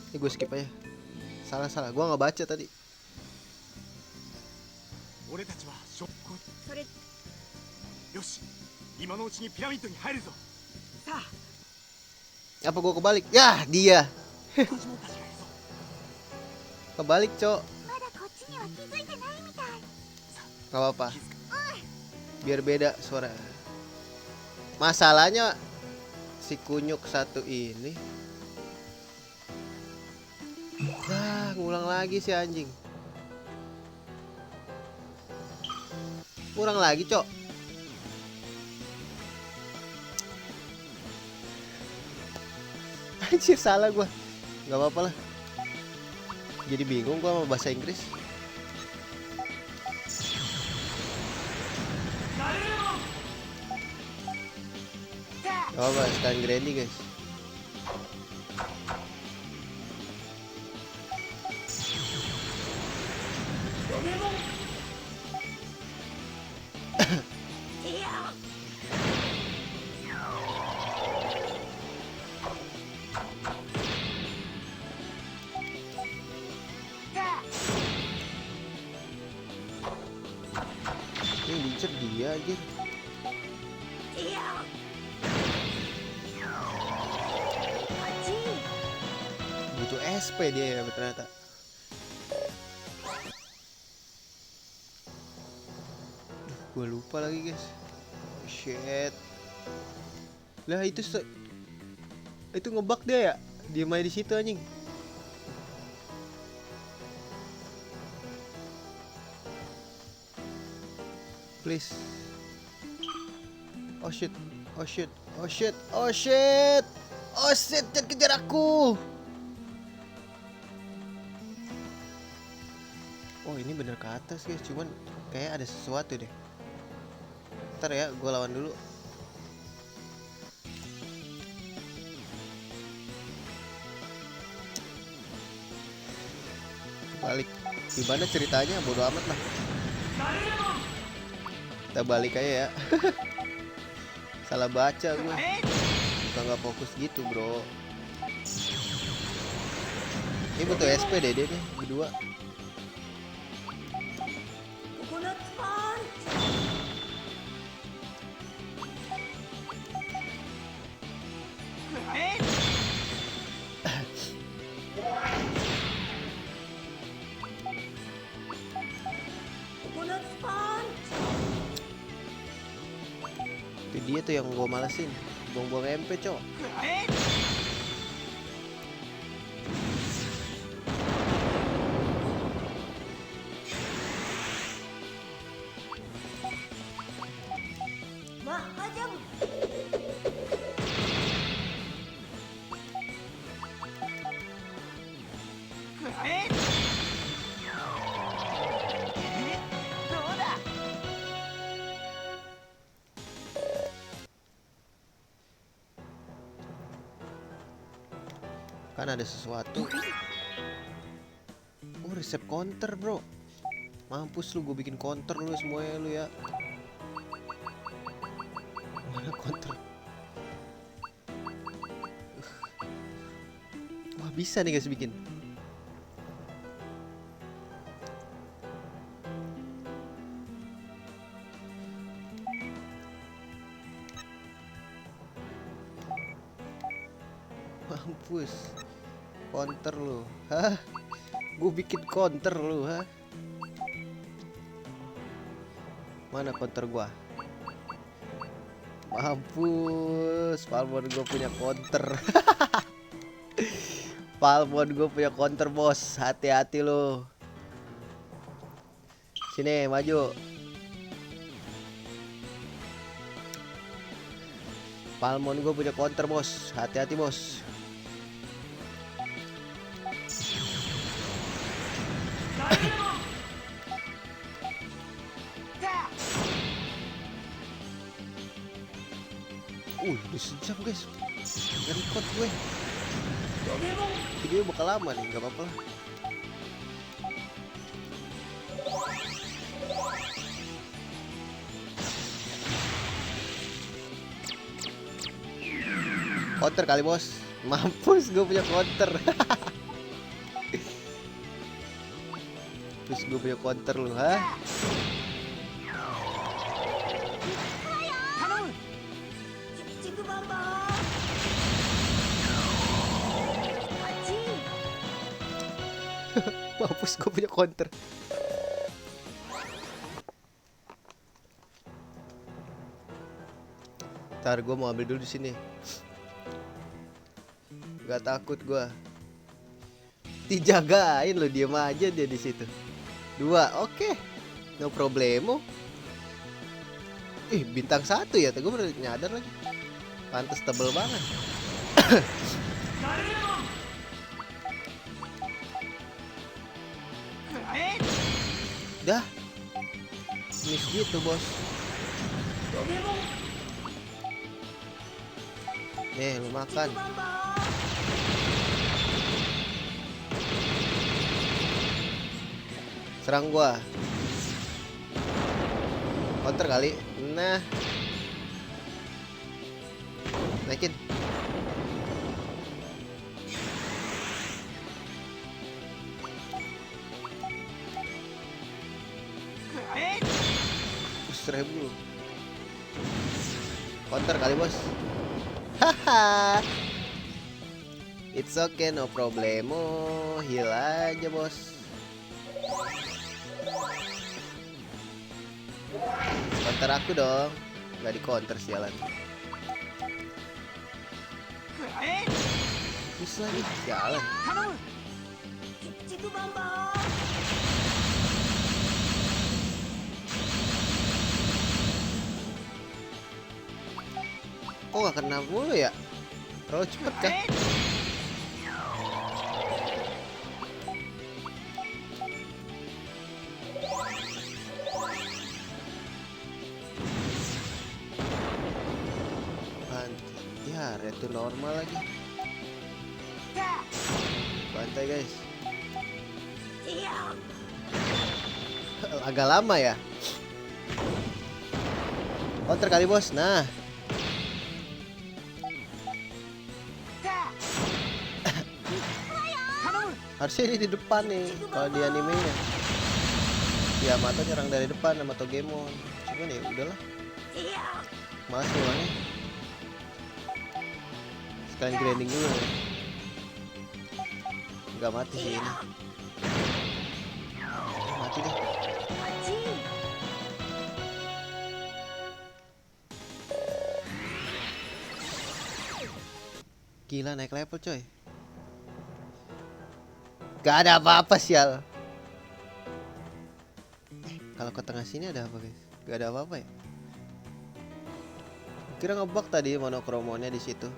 Ini gue skip aja. Salah, gue nggak baca tadi. Apa gue kebalik? Ya, dia. Kebalik, Cok. Gak apa-apa. Biar beda suara. Masalahnya si kunyuk satu ini. Ngulang lagi si anjing. Kurang lagi, Cok. Anjir, salah gua. Gak apa-apa lah. Jadi bingung gua sama bahasa Inggris. Gak apa-apa, sekalian Granny, guys. Ini diincer dia aja. Butuh SP dia ya ternyata. Gue lupa lagi, guys. Oh, shit. Lah itu ngebug dia ya. Dia main di situ anjing. Please. Oh shit. Jangan kejar aku. Oh, ini bener ke atas, guys. Cuman kayak ada sesuatu deh. Ntar ya, gue lawan dulu. Balik. Gimana ceritanya? Bodo amat lah. Kita balik aja ya. Salah baca gue. Bukan gak fokus gitu, bro. Ini butuh SP deh nih berdua. Itu dia tuh yang gue malesin. Buang-buang MP, Cok. Kan ada sesuatu. Oh, resep counter, bro. Mampus lu, gue bikin counter lu semuanya lu ya. Mana counter? Wah, bisa nih guys bikin. Mampus. Counter lu. Hah? Gue bikin counter lu, hah? Mana counter gua? Mampus. Palmon gue punya counter. Palmon gue punya counter, bos. Hati-hati lu. Sini, maju. Palmon gue punya counter, bos. Hati-hati, bos. Udah sejam, guys. Record gue. Video bakal lama nih, nggak apa-apa lah. Counter kali bos. Mampus gue punya counter. Terus gue punya counter lu, ha? Mampus gue punya counter. Ntar gue mau ambil dulu di sini. Gak takut gue. Dijagain lo, diem aja dia di situ. 2, oke, no problemo. Bintang 1 ya, gue baru nyadar lagi. Pantes tebel banget. Dah, miss gitu bos. Nih lu makan. Serang gua. Counter kali. Nah. Naikin. Seribu. Counter kali bos. Haha. It's okay, no problemo. Heal aja bos. Counter aku dong. Gak di counter sialan. Bisa lagi sialan. Kok gak kena mulu ya? Terlalu cepet kan? Ya, retu normal lagi. Bantai guys. Agak lama ya. Counter kali bos. Nah. Harusnya ini di depan nih kalau di animenya. Ya mata nyerang dari depan sama Togemon. Cuman ya udahlah. Malas ulangnya. Sekalian grinding dulu ya. Nggak mati sih ini. Mati deh. Gila naik level coy. Gak ada apa-apa sial. Kalau ke tengah sini ada apa guys? Gak ada apa-apa ya. Kira ngebug tadi monokromonnya di situ.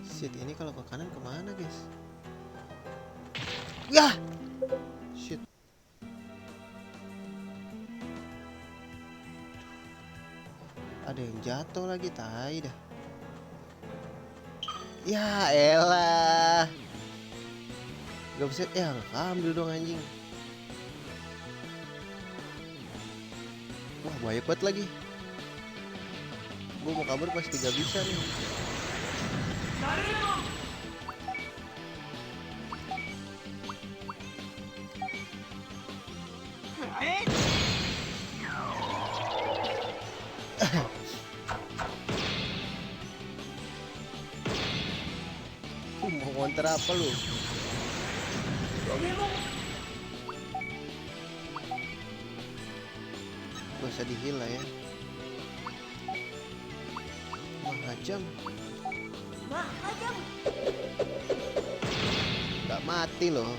Shit, ini kalau ke kanan kemana guys? Yah! Shit. Ada yang jatuh lagi, tai dah. Ya elah. Gak bisa, ambil dong anjing. Wah banyak banget lagi. Gue mau kabur pasti gak bisa nih. Mau counter apa lu? Gak usah di-heal lah ya. Mahajam. Gak mati loh.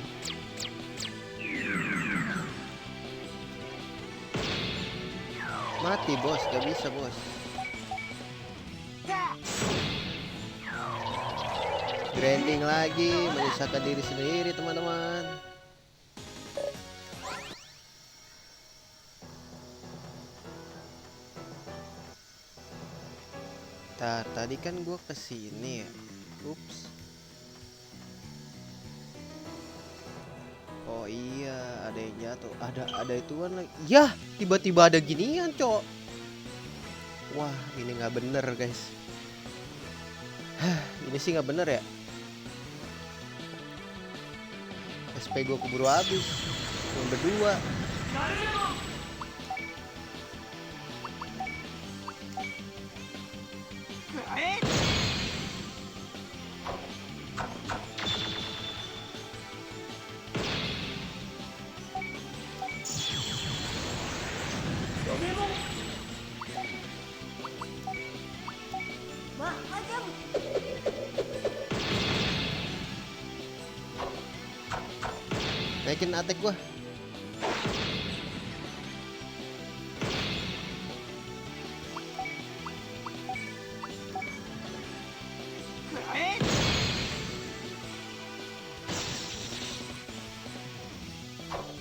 Mati bos, gak bisa bos. Grinding lagi, menyusahkan diri sendiri teman-teman. Tadi kan gue kesini ya. Ups. Oh iya, ada yang yang jatuh. Ada ituan lagi. Yah, tiba-tiba ada ginian, cok. Wah, ini nggak bener, guys. Ini sih nggak bener ya. SP gue keburu habis. Cuma berdua. Naikin attack gua.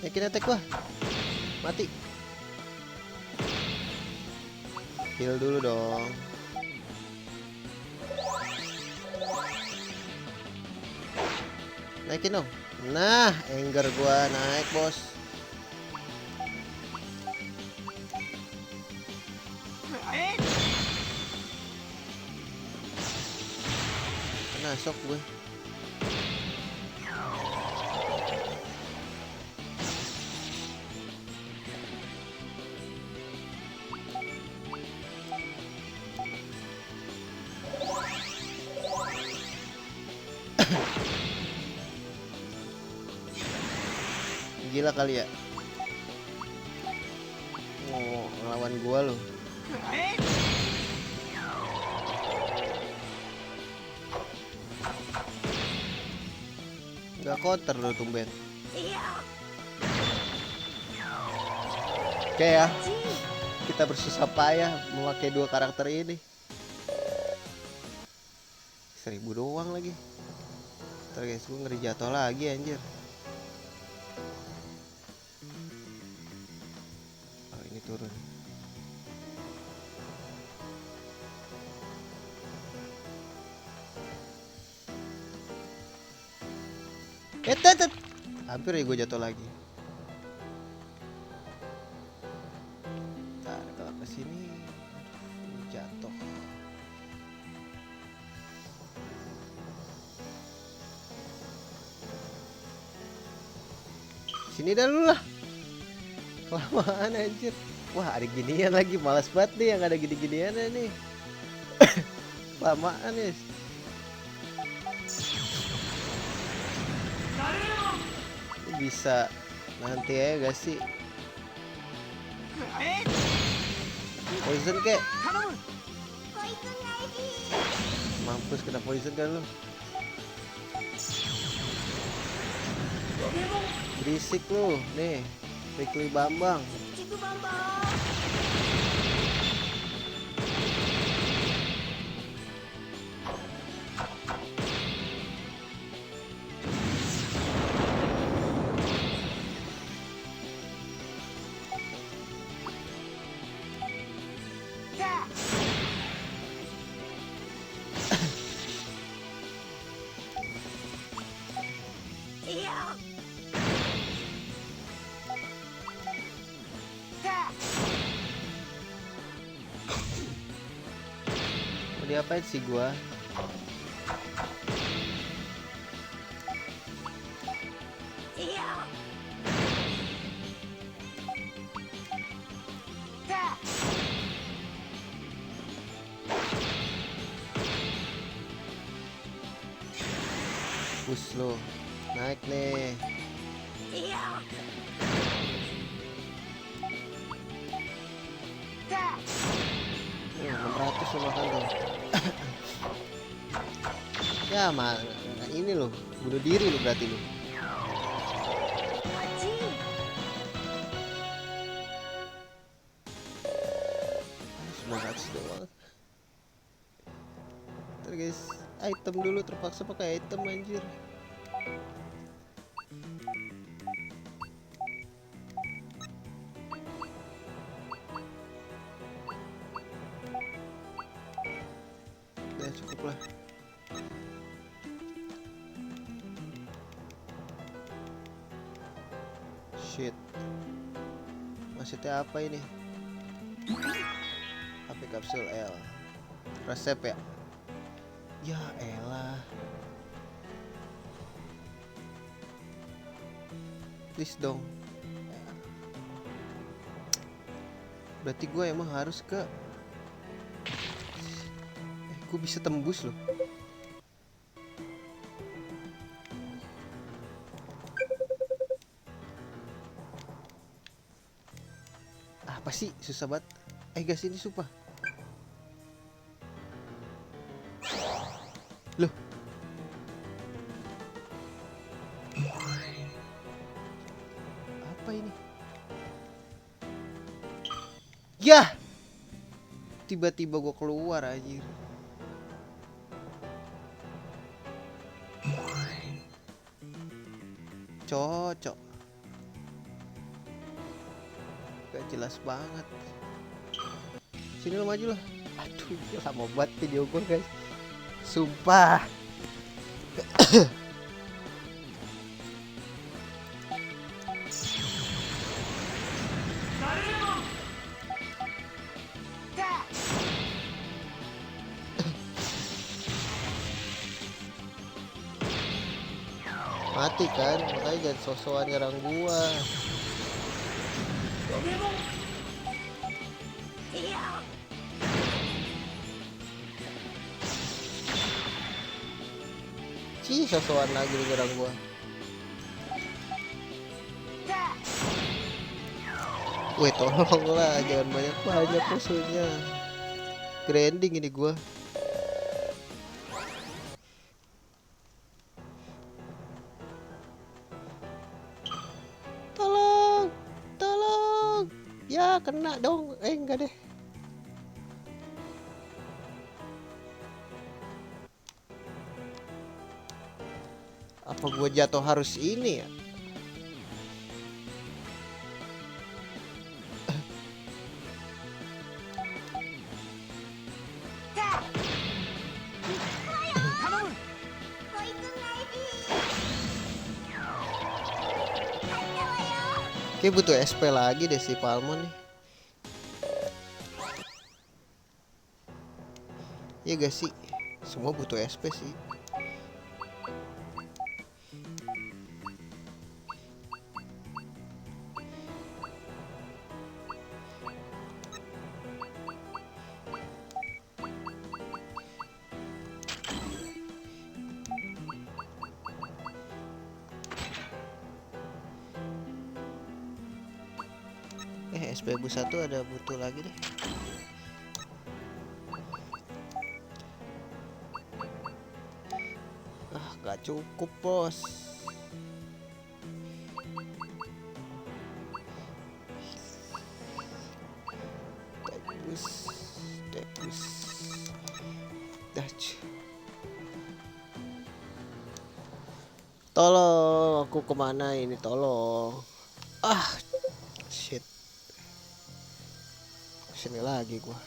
Naikin attack gua. Mati. Heal dulu dong. Naikin dong. Nah, anger gua naik, bos. Kena shock gue. Gila kali ya. Oh, ngelawan gua loh. Gak counter loh tumben. Oke ya, kita bersusah payah memakai dua karakter ini. 1000 doang lagi. Ntar guys, gue ngeri jatuh lagi anjir. Oh, ini turun. Hampir ya gue jatuh lagi. Ntar kalau kesini jatuh. Sini dah dulu lah. Kelamaan anjir. Wah, ada ginian lagi, malas banget nih yang ada gini-ginian nih. Lamaan ya. Bisa nanti ya gak sih? Poison kek. Mampus kena poison kan lu. Berisik lu. Nih, Weekly Bambang. Mau diapain sih gua? Push lo, naik nih. 600 lo makan tuh. Ya mah ini lo, bunuh diri lo berarti lo. Doang. Ntar guys, item dulu, terpaksa pakai item anjir. Udah cukup lah. Shit. Maksudnya apa ini? HP kapsul L. Resep ya? Ya elah. Please dong. Berarti gue emang harus ke gue bisa tembus loh. Apa sih susah banget. Guys ini sumpah. Loh. Apa ini? Yah. Tiba-tiba gue keluar anjir. Cocok. Gak jelas banget. Sini lo maju lah. Aduh, lama banget video gue guys. Sumpah. Mati kan, makanya jangan sosokan nyerang gua. Cih, sosokan lagi nyerang gua. Weh, tolong lah, jangan banyak musuhnya. Grinding ini gua. Tolong. Ya, kena dong. Enggak deh. Apa gua jatuh harus ini ya? Kayak butuh SP lagi deh si Palmon nih. Iya gak sih? Semua butuh SP sih. SP bu 1 ada butuh lagi deh. Gak cukup bos. Tegus Dutch. Tolong, aku kemana ini, tolong. Shit. Sini lagi gua.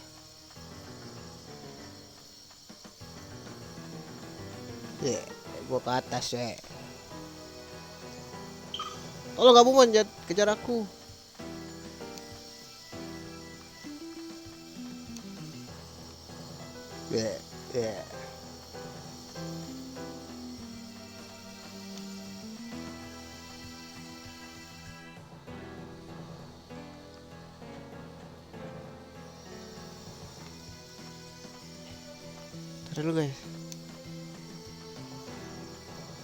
Gua ke atas ya. Tolong gabungan, jangan kejar aku. Tadi dulu guys.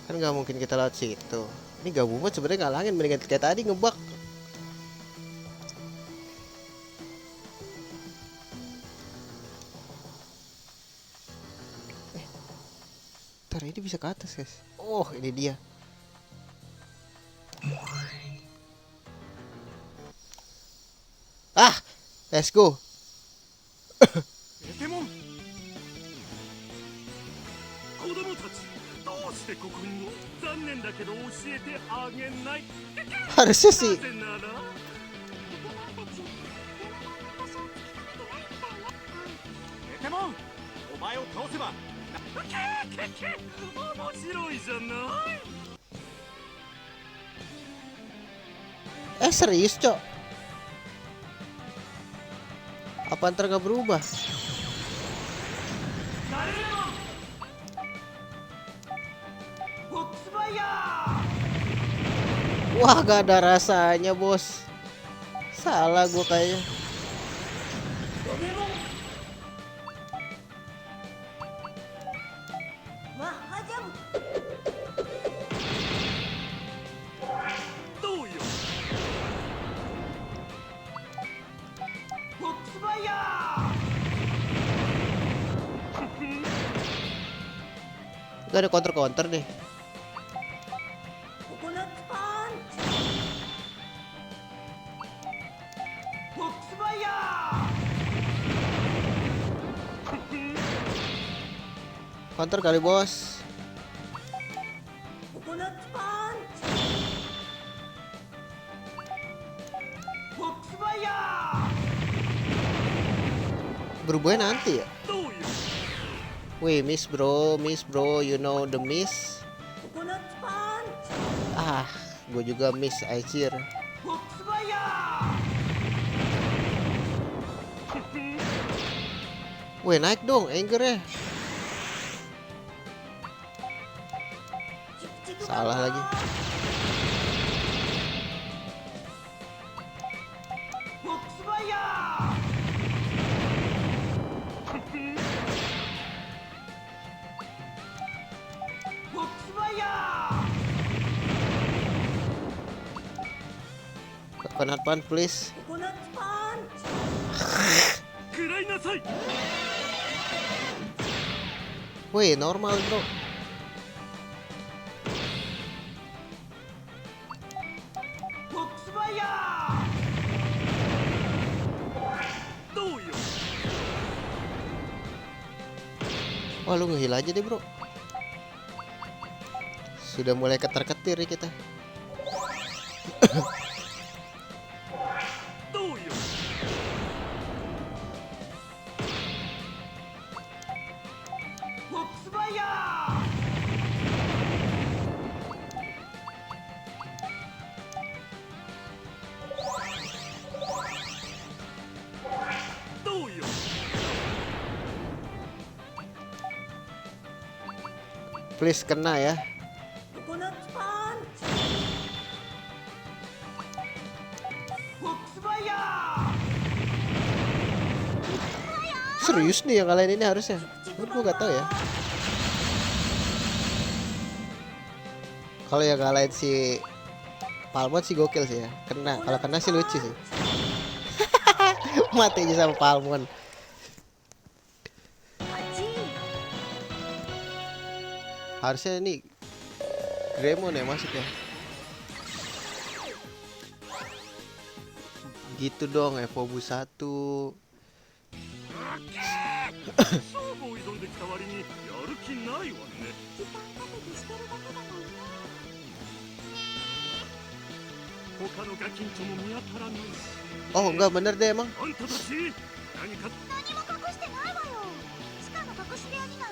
Kan nggak mungkin kita lewat situ. Ini gabungan sebenarnya ngalangin, mendingan kayak tadi ngebug. Ntar ini bisa ke atas guys. Oh ini dia. Let's go. Harusnya sih. Serius cok? Apa ntar gak berubah? Wah gak ada rasanya bos. Salah gue kayaknya. Gak ada counter-counter deh. Counter kali bos. Berubahnya nanti ya. Wih, miss bro, you know the miss. Ah, gue juga miss anjir. Wih, naik dong angernya. Salah lagi. Coconut punch please. Wih, normal bro. Wah, lu ngehil aja deh bro. Sudah mulai ketar-ketir ya kita. Please kena ya. Serius nih yang kalian ini harusnya. Gue gak tahu ya. Kalau yang ngalahin si Palmon sih gokil sih ya. Kena, kalau kena sih lucu sih. Mati aja sama Palmon. Harusnya ini Greymon ya masuk ya. Gitu dong, Evobu 1. Oh enggak bener deh emang.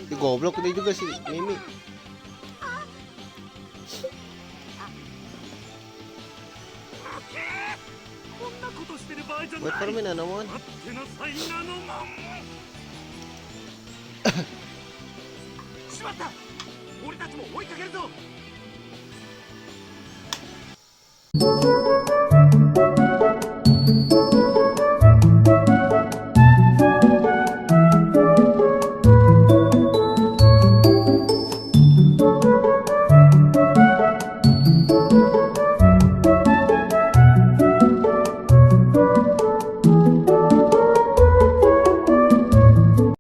Di goblok ini juga sih Mimi. Wait for me Nanomon.